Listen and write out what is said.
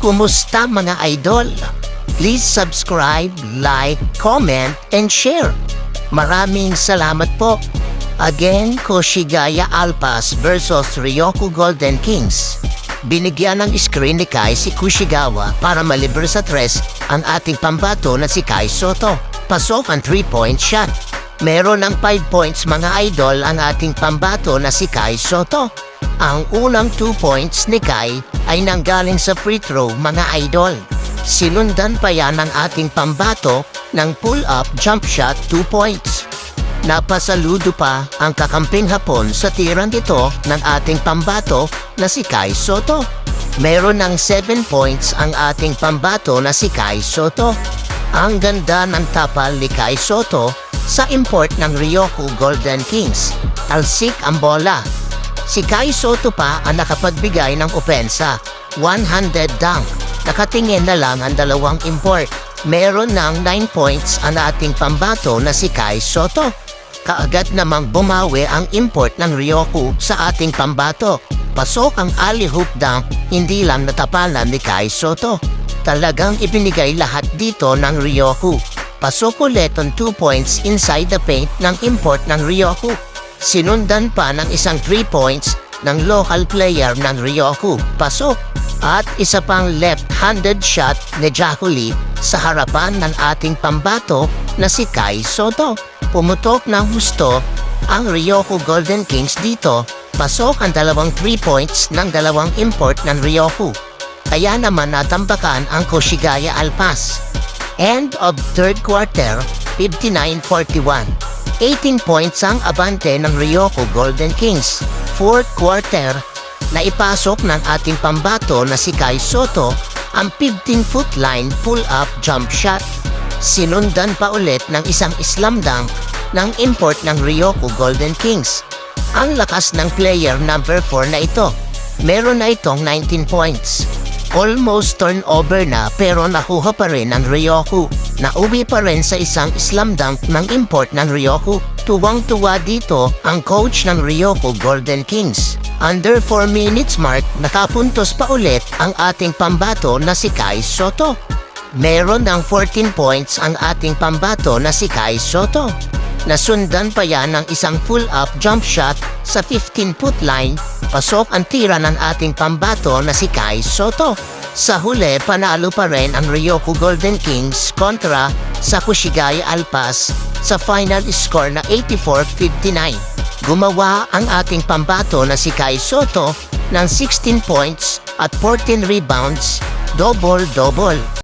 Kumusta mga idol? Please subscribe, like, comment, and share. Maraming salamat po. Again, Koshigaya Alpas versus Ryokyu Golden Kings. Binigyan ng screen ni Kai si Kushigawa para malibre sa tres ang ating pambato na si Kai Soto. Pasok ang 3-point shot. Meron ng 5 points mga idol ang ating pambato na si Kai Soto. Ang unang 2 points ni Kai ay nanggaling sa free throw mga idol. Sinundan pa yan ng ating pambato ng pull-up jump shot 2 points. Napasaludo pa ang kakamping hapon sa tirang ito ng ating pambato na si Kai Soto. Meron ng 7 points ang ating pambato na si Kai Soto. Ang ganda ng tapal ni Kai Soto sa import ng Ryokyu Golden Kings. Talsik ang bola. Si Kai Soto pa ang nakapagbigay ng opensa. 100 dunk. Nakatingin na lang ang dalawang import. Meron ng 9 points ang ating pambato na si Kai Soto. Kaagad namang bumawi ang import ng Ryokyu sa ating pambato. Pasok ang alley-hoop dunk, hindi lang natapalan ni Kai Soto. Talagang ibinigay lahat dito ng Ryokyu. Pasok ulit ang 2 points inside the paint ng import ng Ryokyu. Sinundan pa ng isang 3 points ng local player ng Ryokyu. Pasok. At isa pang left-handed shot ni Jaku Lee sa harapan ng ating pambato na si Kai Soto. Pumutok ng husto ang Ryokyu Golden Kings dito. Pasok ang dalawang 3 points ng dalawang import ng Ryokyu. Kaya naman natambakan ang Koshigaya Alpas. End of third quarter, 59-41. 18 points ang abante ng Ryokyu Golden Kings. Fourth quarter, naipasok ng ating pambato na si Kai Soto ang 15-foot line pull-up jump shot. Sinundan pa ulit ng isang slam dunk ng import ng Ryokyu Golden Kings. Ang lakas ng player number 4 na ito. Meron na itong 19 points. Almost turnover na pero nakuha pa rin ng Ryokyu. Nauwi pa rin sa isang slam dunk ng import ng Ryokyu. Tuwang-tuwa dito ang coach ng Ryokyu Golden Kings. Under 4 minutes mark, nakapuntos pa ulit ang ating pambato na si Kai Soto. Meron ng 14 points ang ating pambato na si Kai Soto. Nasundan pa yan ng isang full-up jump shot sa 15-foot line. Pasok ang tira ng ating pambato na si Kai Soto. Sa huli, panalo pa rin ang Ryokyu Golden Kings kontra sa Koshigaya Alpas sa final score na 84-59. Gumawa ang ating pambato na si Kai Soto ng 16 points at 14 rebounds, double-double.